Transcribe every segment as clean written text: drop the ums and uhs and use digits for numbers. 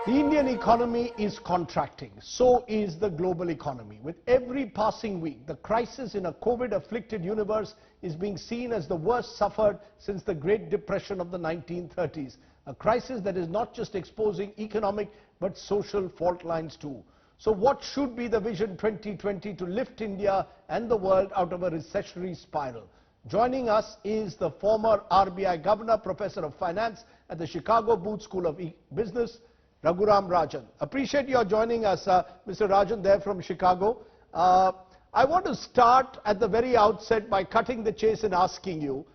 The Indian economy is contracting. So is the global economy. With every passing week, the crisis in a COVID-afflicted universe is being seen as the worst suffered since the Great Depression of the 1930s. A crisis that is not just exposing economic but social fault lines too. So what should be the Vision 2020 to lift India and the world out of a recessionary spiral? Joining us is the former RBI Governor, Professor of Finance at the Chicago Booth School of Business, Raghuram Rajan. Appreciate your joining us, Mr. Rajan, there from Chicago. I want to start at the very outset by cutting the chase and asking you,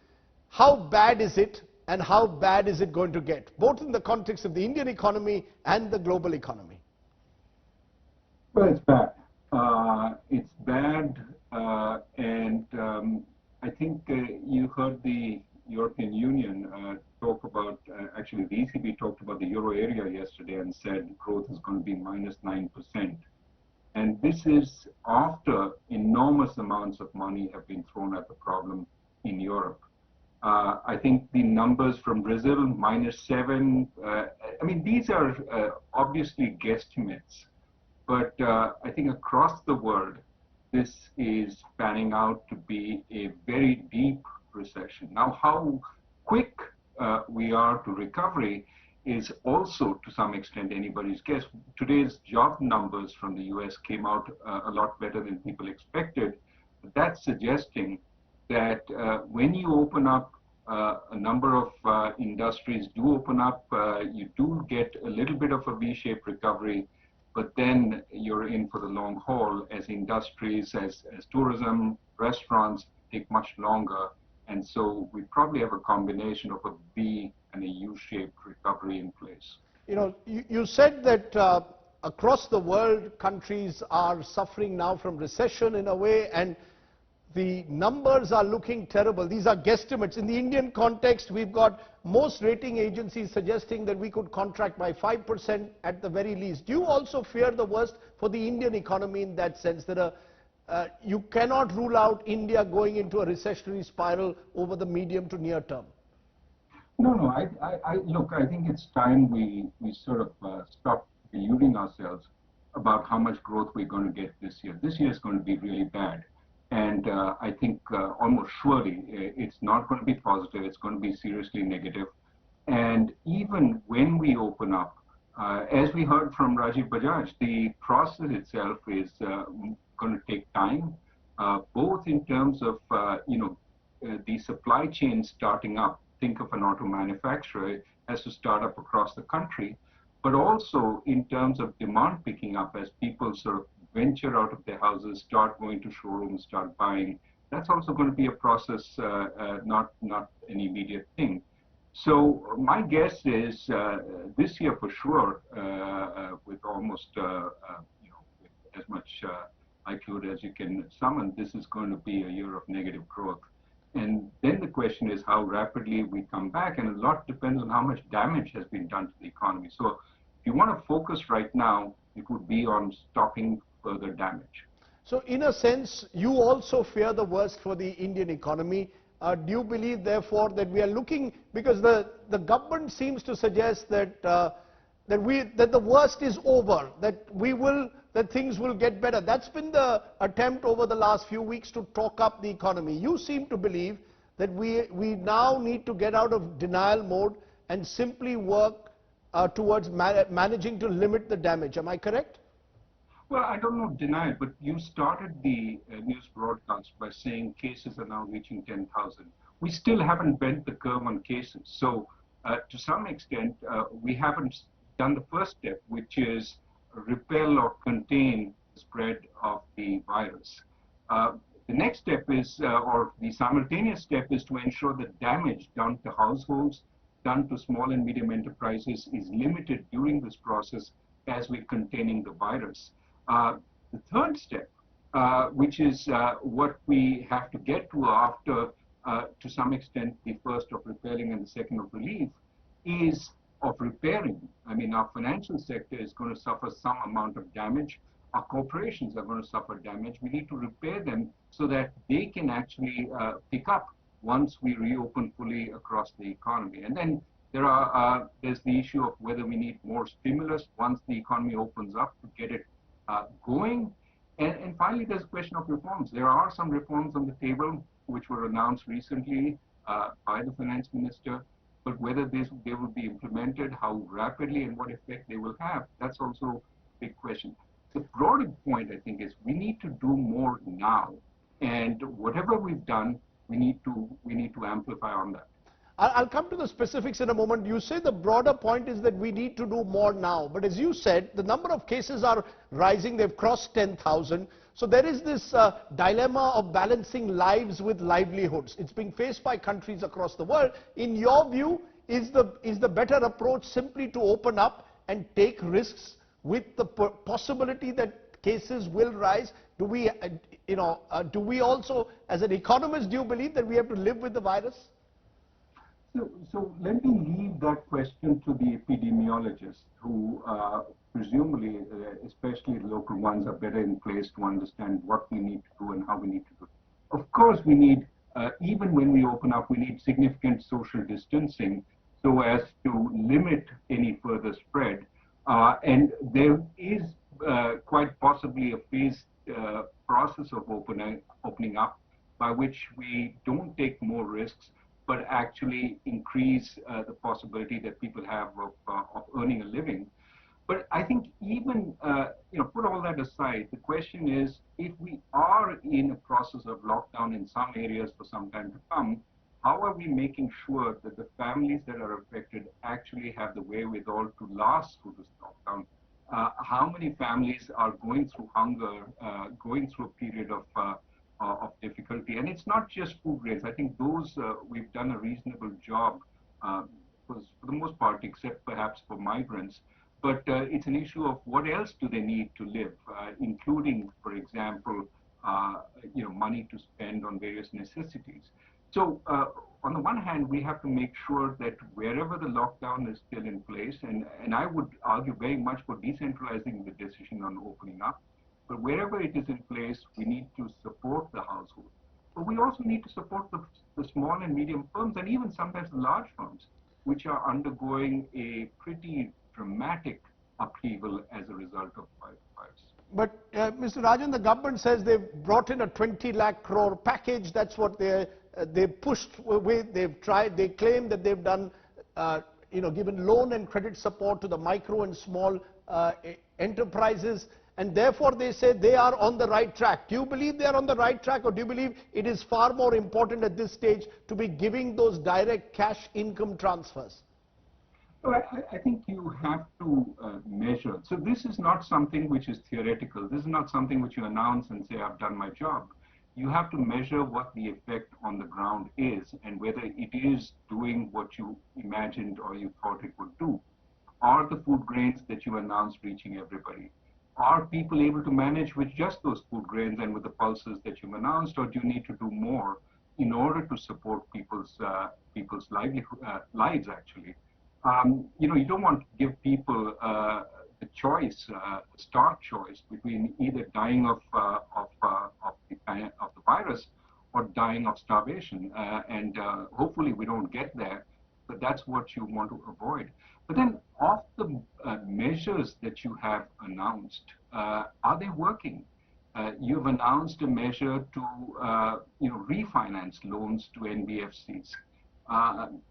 how bad is it and how bad is it going to get, both in the context of the Indian economy and the global economy? Well, it's bad. It's bad, and I think you heard the European Union talk about, actually the ECB talked about the euro area yesterday and said growth is going to be -9%. And this is after enormous amounts of money have been thrown at the problem in Europe. I think the numbers from Brazil, -7, I mean, these are obviously guesstimates. But I think across the world, this is panning out to be a very deep recession. Now, how quick we are to recovery is also, to some extent, anybody's guess. Today's job numbers from the US came out a lot better than people expected. That's suggesting that when you open up, a number of industries do open up, you do get a little bit of a V-shaped recovery, but then you're in for the long haul as industries, as tourism, restaurants take much longer. And so we probably have a combination of a V and a U-shaped recovery in place. You know, you said that across the world, countries are suffering now from recession in a way, and the numbers are looking terrible. These are guesstimates. In the Indian context, we've got most rating agencies suggesting that we could contract by 5% at the very least. Do you also fear the worst for the Indian economy in that sense, that you cannot rule out India going into a recessionary spiral over the medium to near term? No, look, I think it's time we sort of stop deluding ourselves about how much growth we're going to get this year. This year is going to be really bad. And I think almost surely it's not going to be positive. It's going to be seriously negative. And even when we open up, as we heard from Rajiv Bajaj, the process itself is going to take time, both in terms of the supply chain starting up. Think of an auto manufacturer has to start up across the country, but also in terms of demand picking up as people sort of venture out of their houses, start going to showrooms, start buying. That's also going to be a process, not an immediate thing. So my guess is this year for sure, with almost with as much likelihood as you can summon, this is going to be a year of negative growth. And then the question is how rapidly we come back, and a lot depends on how much damage has been done to the economy. So if you want to focus right now, it would be on stopping further damage. So in a sense, you also fear the worst for the Indian economy. Do you believe, therefore, that we are looking, because the government seems to suggest that that the worst is over, that things will get better. That's been the attempt over the last few weeks to talk up the economy. You seem to believe that we now need to get out of denial mode and simply work towards managing to limit the damage. Am I correct? Well, I don't know denial, but you started the news broadcast by saying cases are now reaching 10,000. We still haven't bent the curve on cases. So to some extent, we haven't done the first step, which is repel or contain the spread of the virus. The next step is, or the simultaneous step is to ensure that damage done to households, done to small and medium enterprises is limited during this process as we're containing the virus. The third step, which is what we have to get to after, to some extent, the first of repelling and the second of relief, is of repairing. I mean, our financial sector is going to suffer some amount of damage. Our corporations are going to suffer damage. We need to repair them so that they can actually pick up once we reopen fully across the economy. And then There's the issue of whether we need more stimulus once the economy opens up to get it going. And finally, there's a question of reforms. There are some reforms on the table which were announced recently by the finance minister, but whether they will be implemented, how rapidly and what effect they will have, that's also a big question. The broader point, I think, is we need to do more now, and whatever we've done, we need to amplify on that. I'll come to the specifics in a moment. You say the broader point is that we need to do more now. But as you said, the number of cases are rising. They've crossed 10,000. So there is this dilemma of balancing lives with livelihoods. It's being faced by countries across the world. In your view, is the better approach simply to open up and take risks with the possibility that cases will rise? Do we, do we also, as an economist, do you believe that we have to live with the virus? So let me leave that question to the epidemiologists who presumably, especially the local ones, are better in place to understand what we need to do and how we need to do it. Of course, we need, even when we open up, we need significant social distancing so as to limit any further spread. And there is quite possibly a phased process of opening up by which we don't take more risks, but actually increase the possibility that people have of earning a living. But I think even, put all that aside, the question is, if we are in a process of lockdown in some areas for some time to come, how are we making sure that the families that are affected actually have the wherewithal to last through this lockdown? How many families are going through hunger, going through a period of difficulty? And it's not just food grains. I think those we've done a reasonable job, for the most part, except perhaps for migrants. But it's an issue of what else do they need to live, including, for example, money to spend on various necessities. So on the one hand, we have to make sure that wherever the lockdown is still in place, and I would argue very much for decentralizing the decision on opening up, but wherever it is in place, we need to support the household. But we also need to support the small and medium firms, and even sometimes the large firms, which are undergoing a pretty dramatic upheaval as a result of the virus. But Mr. Rajan, the government says they've brought in a 20 lakh crore package. That's what they pushed with. They've tried. They claim that they've done, given loan and credit support to the micro and small enterprises, and therefore they say they are on the right track. Do you believe they are on the right track, or do you believe it is far more important at this stage to be giving those direct cash income transfers? Well, I think you have to measure. So this is not something which is theoretical. This is not something which you announce and say, I've done my job. You have to measure what the effect on the ground is and whether it is doing what you imagined or you thought it would do. Are the food grains that you announced reaching everybody? Are people able to manage with just those food grains and with the pulses that you've announced, or do you need to do more in order to support people's lives, actually? You don't want to give people the choice, stark choice between either dying of the virus or dying of starvation. And hopefully we don't get there, but that's what you want to avoid. But then, of the measures that you have announced, are they working? You've announced a measure to refinance loans to NBFCs.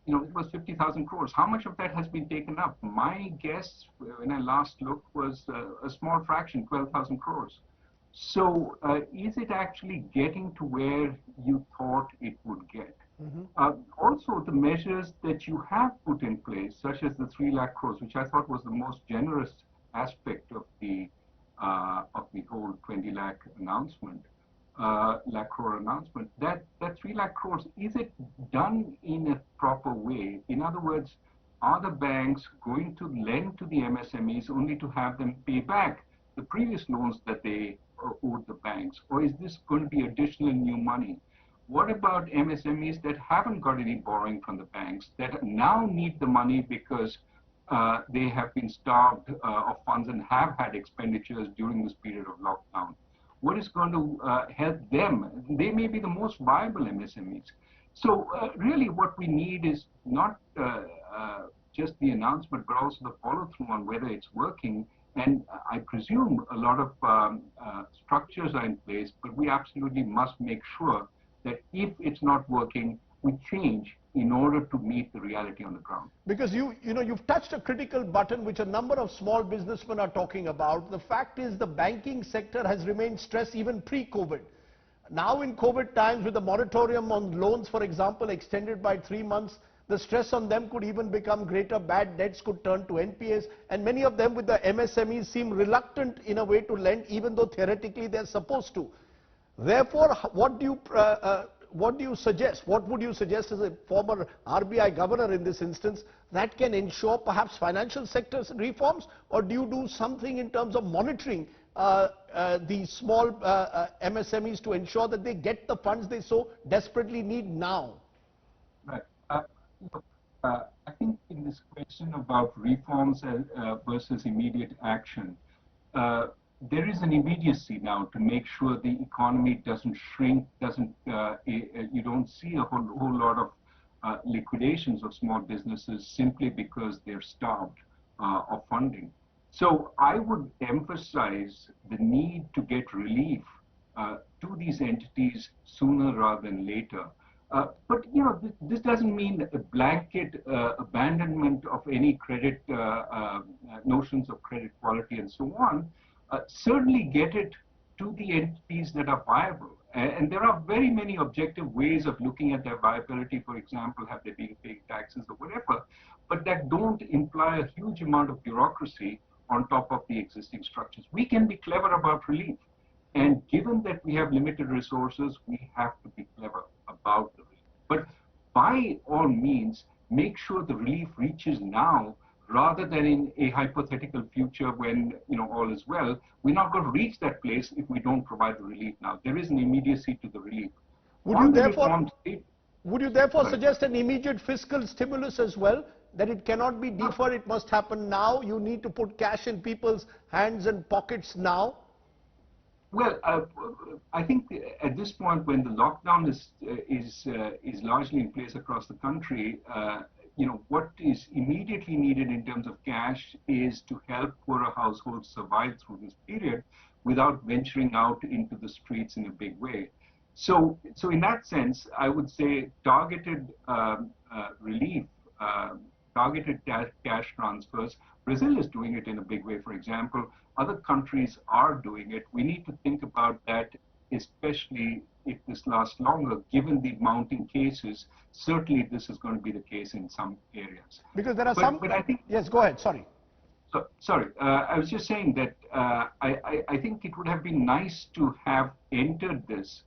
It was 50,000 crores. How much of that has been taken up? My guess, when I last looked, was a small fraction, 12,000 crores. So is it actually getting to where you thought it would get? Mm-hmm. Also, the measures that you have put in place, such as the 3 lakh crores, which I thought was the most generous aspect of the whole 20 lakh announcement, lakh crore announcement, that 3 lakh crores, is it done in a proper way? In other words, are the banks going to lend to the MSMEs only to have them pay back the previous loans that they owed the banks? Or is this going to be additional new money? What about MSMEs that haven't got any borrowing from the banks, that now need the money because they have been starved of funds and have had expenditures during this period of lockdown? What is going to help them? They may be the most viable MSMEs. So really what we need is not just the announcement, but also the follow-through on whether it's working. And I presume a lot of structures are in place, but we absolutely must make sure that if it's not working, we change in order to meet the reality on the ground. Because you've touched a critical button which a number of small businessmen are talking about. The fact is the banking sector has remained stressed even pre-COVID. Now in COVID times, with the moratorium on loans, for example, extended by 3 months, the stress on them could even become greater. Bad debts could turn to NPAs, and many of them with the MSMEs seem reluctant in a way to lend, even though theoretically they're supposed to. Therefore, what do you suggest? What would you suggest as a former RBI governor in this instance that can ensure perhaps financial sector reforms, or do you do something in terms of monitoring the small MSMEs to ensure that they get the funds they so desperately need now? Right. Look, I think in this question about reforms versus immediate action, there is an immediacy now to make sure the economy doesn't shrink, you don't see a whole lot of liquidations of small businesses simply because they're starved of funding. So I would emphasize the need to get relief to these entities sooner rather than later. But this doesn't mean a blanket abandonment of any credit notions of credit quality and so on. Certainly get it to the entities that are viable. And there are very many objective ways of looking at their viability. For example, have they been paying taxes or whatever, but that don't imply a huge amount of bureaucracy on top of the existing structures. We can be clever about relief. And given that we have limited resources, we have to be clever about the relief. But by all means, make sure the relief reaches now rather than in a hypothetical future when all is well. We're not going to reach that place if we don't provide the relief now. There is an immediacy to the relief. Would you therefore suggest an immediate fiscal stimulus as well? That it cannot be deferred, it must happen now? You need to put cash in people's hands and pockets now? Well, I think at this point, when the lockdown is largely in place across the country, what is immediately needed in terms of cash is to help poorer households survive through this period without venturing out into the streets in a big way. So in that sense, I would say targeted relief, targeted cash transfers. Brazil is doing it in a big way, for example. Other countries are doing it. We need to think about that, especially if this lasts longer, given the mounting cases. Certainly, this is going to be the case in some areas. Because there are but I think... Yes, go ahead, sorry. Sorry, I was just saying that I think it would have been nice to have entered this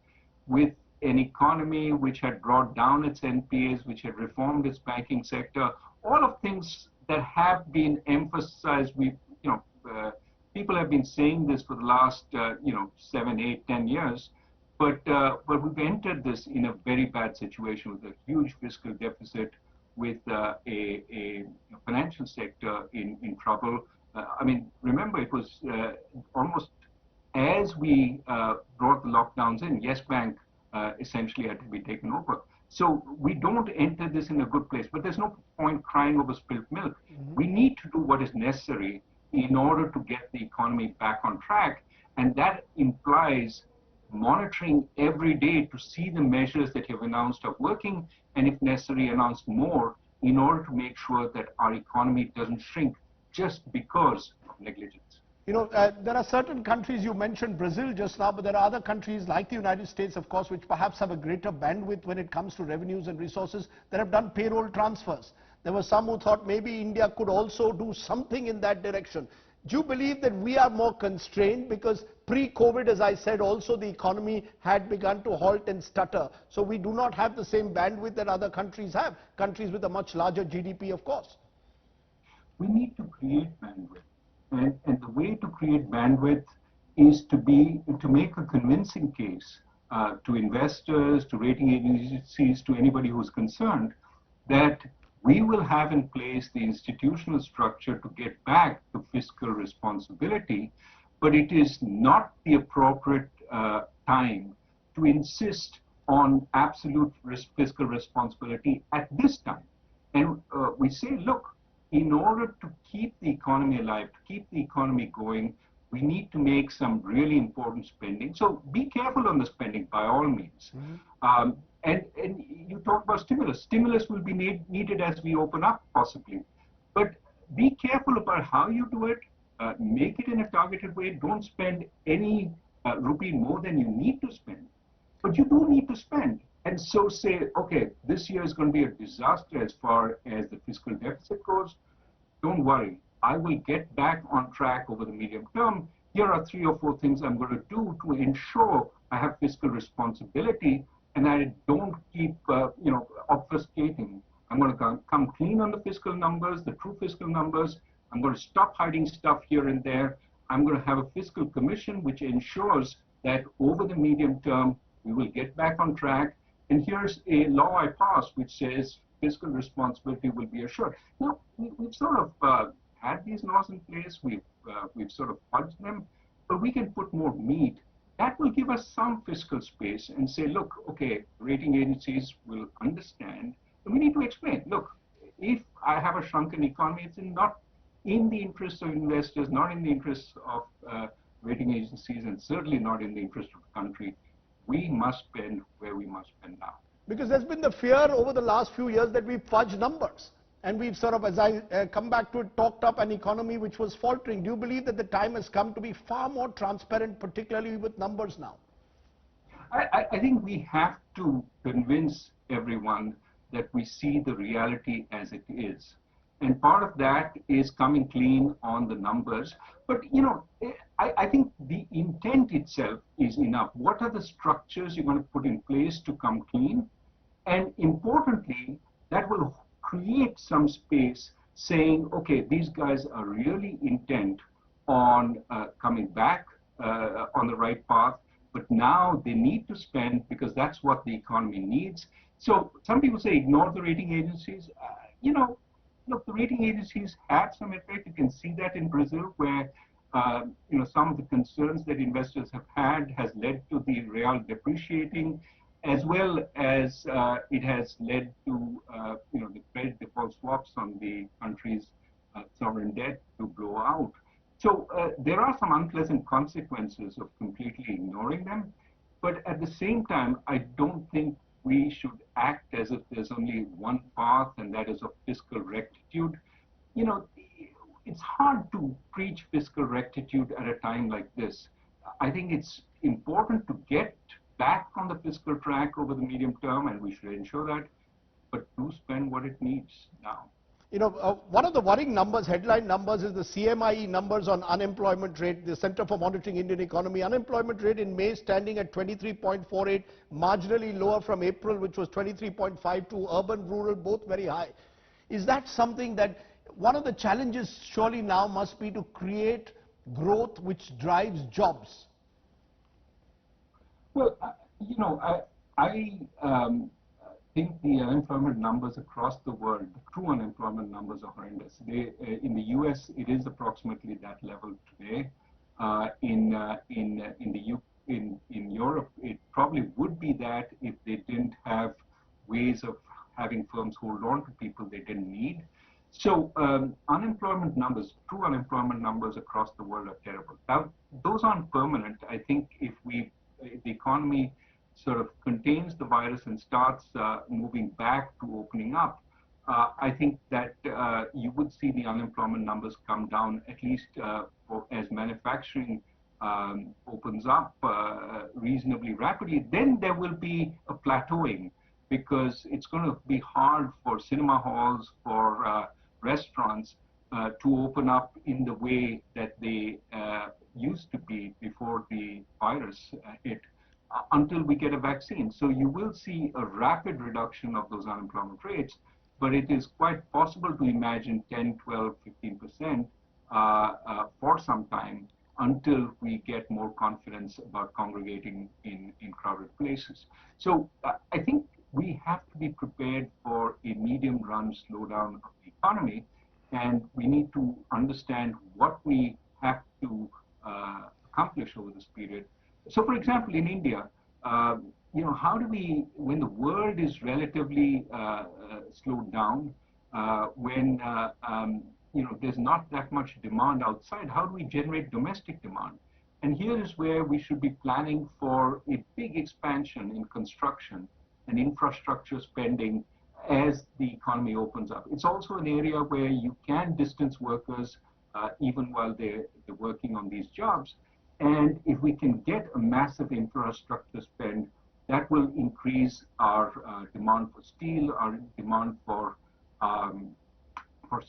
with an economy which had brought down its NPAs, which had reformed its banking sector, all of things that have been emphasized. People have been saying this for the last 7, 8, 10 years, but we've entered this in a very bad situation with a huge fiscal deficit, with a financial sector in trouble. Remember, it was almost as we brought the lockdowns in, Yes Bank essentially had to be taken over. So we don't enter this in a good place, but there's no point crying over spilt milk. Mm-hmm. We need to do what is necessary in order to get the economy back on track, and that implies monitoring every day to see the measures that you have announced are working, and if necessary, announce more in order to make sure that our economy doesn't shrink just because of negligence. There are certain countries, you mentioned Brazil just now, but there are other countries like the United States, of course, which perhaps have a greater bandwidth when it comes to revenues and resources, that have done payroll transfers. There were some who thought maybe India could also do something in that direction. Do you believe that we are more constrained? Because pre-COVID, as I said, also the economy had begun to halt and stutter. So we do not have the same bandwidth that other countries have, countries with a much larger GDP, of course. We need to create bandwidth. And the way to create bandwidth is to make a convincing case to investors, to rating agencies, to anybody who's concerned, that we will have in place the institutional structure to get back to fiscal responsibility, but it is not the appropriate time to insist on absolute fiscal responsibility at this time. And we say, look, in order to keep the economy alive, to keep the economy going, we need to make some really important spending. So be careful on the spending by all means. And you talk about stimulus. Stimulus will be needed as we open up possibly. But be careful about how you do it. Make it in a targeted way. Don't spend any rupee more than you need to spend. But you do need to spend. And so say, okay, this year is going to be a disaster as far as the fiscal deficit goes. Don't worry. I will get back on track over the medium term. Here are 3 or 4 things I'm going to do to ensure I have fiscal responsibility and I don't keep, obfuscating. I'm going to come clean on the fiscal numbers, the true fiscal numbers. I'm going to stop hiding stuff here and there. I'm going to have a fiscal commission which ensures that over the medium term, we will get back on track. And here's a law I passed which says fiscal responsibility will be assured. Now, we've sort of had these laws in place. We've sort of fudged them, but we can put more meat. That will give us some fiscal space and say, look, okay, rating agencies will understand. And we need to explain, look, if I have a shrunken economy, it's not in the interest of investors, not in the interest of rating agencies, and certainly not in the interest of the country. We must spend where we must spend now. Because there's been the fear over the last few years that we've fudged numbers. And we've sort of, as I come back to it, talked up an economy which was faltering. Do you believe that the time has come to be far more transparent, particularly with numbers now? I think we have to convince everyone that we see the reality as it is. And part of that is coming clean on the numbers. But, I think the intent itself is enough. What are the structures you're going to put in place to come clean? And importantly, that will create some space saying, okay, these guys are really intent on coming back on the right path, but now they need to spend because that's what the economy needs. So some people say ignore the rating agencies. Look, the rating agencies have some effect. You can see that in Brazil, where some of the concerns that investors have had has led to the real depreciating, as well as it has led to the credit default swaps on the country's sovereign debt to blow out. So there are some unpleasant consequences of completely ignoring them, but at the same time, I don't think we should act as if there's only one path, and that is of fiscal rectitude. It's hard to preach fiscal rectitude at a time like this. I think it's important to get back on the fiscal track over the medium term, and we should ensure that, but do spend what it needs now. One of the worrying numbers, headline numbers, is the CMIE numbers on unemployment rate, the Center for Monitoring Indian Economy. Unemployment rate in May standing at 23.48, marginally lower from April, which was 23.52, urban, rural, both very high. Is that something that, one of the challenges surely now must be to create growth which drives jobs? Well, I think the unemployment numbers across the world, the true unemployment numbers are horrendous. In the US, it is approximately that level today. In Europe, it probably would be that if they didn't have ways of having firms hold on to people they didn't need. So unemployment numbers, true unemployment numbers across the world are terrible. Now, those aren't permanent. I think if the economy sort of contains the virus and starts moving back to opening up, I think that you would see the unemployment numbers come down, at least as manufacturing opens up reasonably rapidly. Then there will be a plateauing, because it's going to be hard for cinema halls, for restaurants to open up in the way that they used to be before the virus hit, until we get a vaccine. So you will see a rapid reduction of those unemployment rates, but it is quite possible to imagine 10, 12, 15% for some time, until we get more confidence about congregating in crowded places. So I think we have to be prepared for a medium-run slowdown of the economy, and we need to understand what we have to accomplish over this period. So, for example, in India, how do we, when the world is relatively slowed down, when there's not that much demand outside. How do we generate domestic demand? And here is where we should be planning for a big expansion in construction and infrastructure spending as the economy opens up. It's also an area where you can distance workers even while they're working on these jobs. And if we can get a massive infrastructure spend, that will increase our demand for steel, our demand for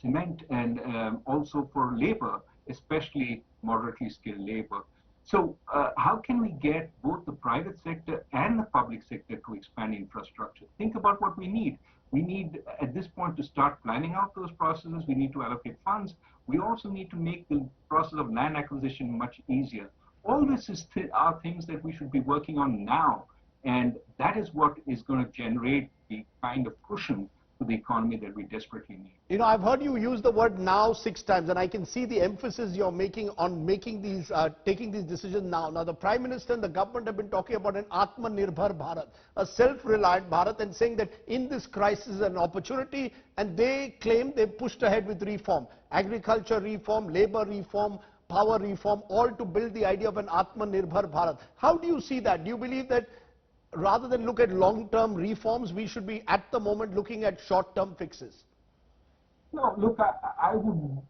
cement, and also for labor, especially moderately skilled labor. So how can we get both the private sector and the public sector to expand infrastructure? Think about what we need. We need, at this point, to start planning out those processes. We need to allocate funds. We also need to make the process of land acquisition much easier. All this are things that we should be working on now. And that is what is going to generate the kind of cushion to the economy that we desperately need. You know, I've heard you use the word now 6 times, and I can see the emphasis you're making on making these, taking these decisions now. Now, the Prime Minister and the government have been talking about an Atmanirbhar Bharat, a self-reliant Bharat, and saying that in this crisis is an opportunity, and they claim they've pushed ahead with reform, agriculture reform, labor reform, power reform, all to build the idea of an Atmanirbhar Bharat. How do you see that? Do you believe that rather than look at long-term reforms, we should be at the moment looking at short-term fixes? No, look, I would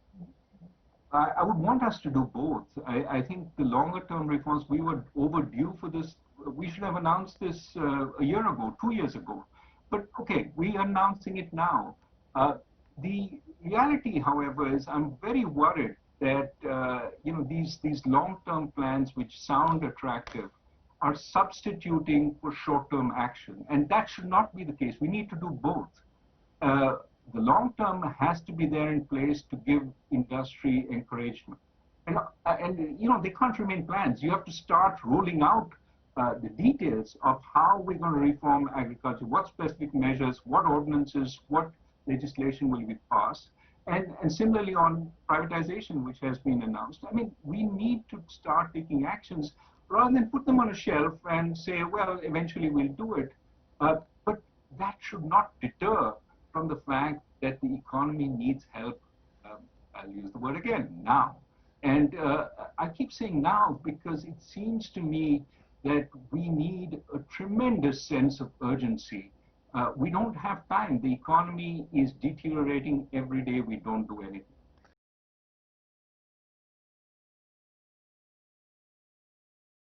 want us to do both. I think the longer-term reforms, we were overdue for this. We should have announced this a year ago, 2 years ago. But okay, we are announcing it now. The reality, however, is I'm very worried that these long-term plans, which sound attractive, are substituting for short-term action. And that should not be the case. We need to do both. The long-term has to be there in place to give industry encouragement. And they can't remain plans. You have to start rolling out the details of how we're going to reform agriculture, what specific measures, what ordinances, what legislation will be passed. And similarly on privatization, which has been announced. I mean, we need to start taking actions rather than put them on a shelf and say, well, eventually we'll do it. But that should not deter from the fact that the economy needs help. I'll use the word again, now. And I keep saying now because it seems to me that we need a tremendous sense of urgency. We don't have time. The economy is deteriorating every day we don't do anything.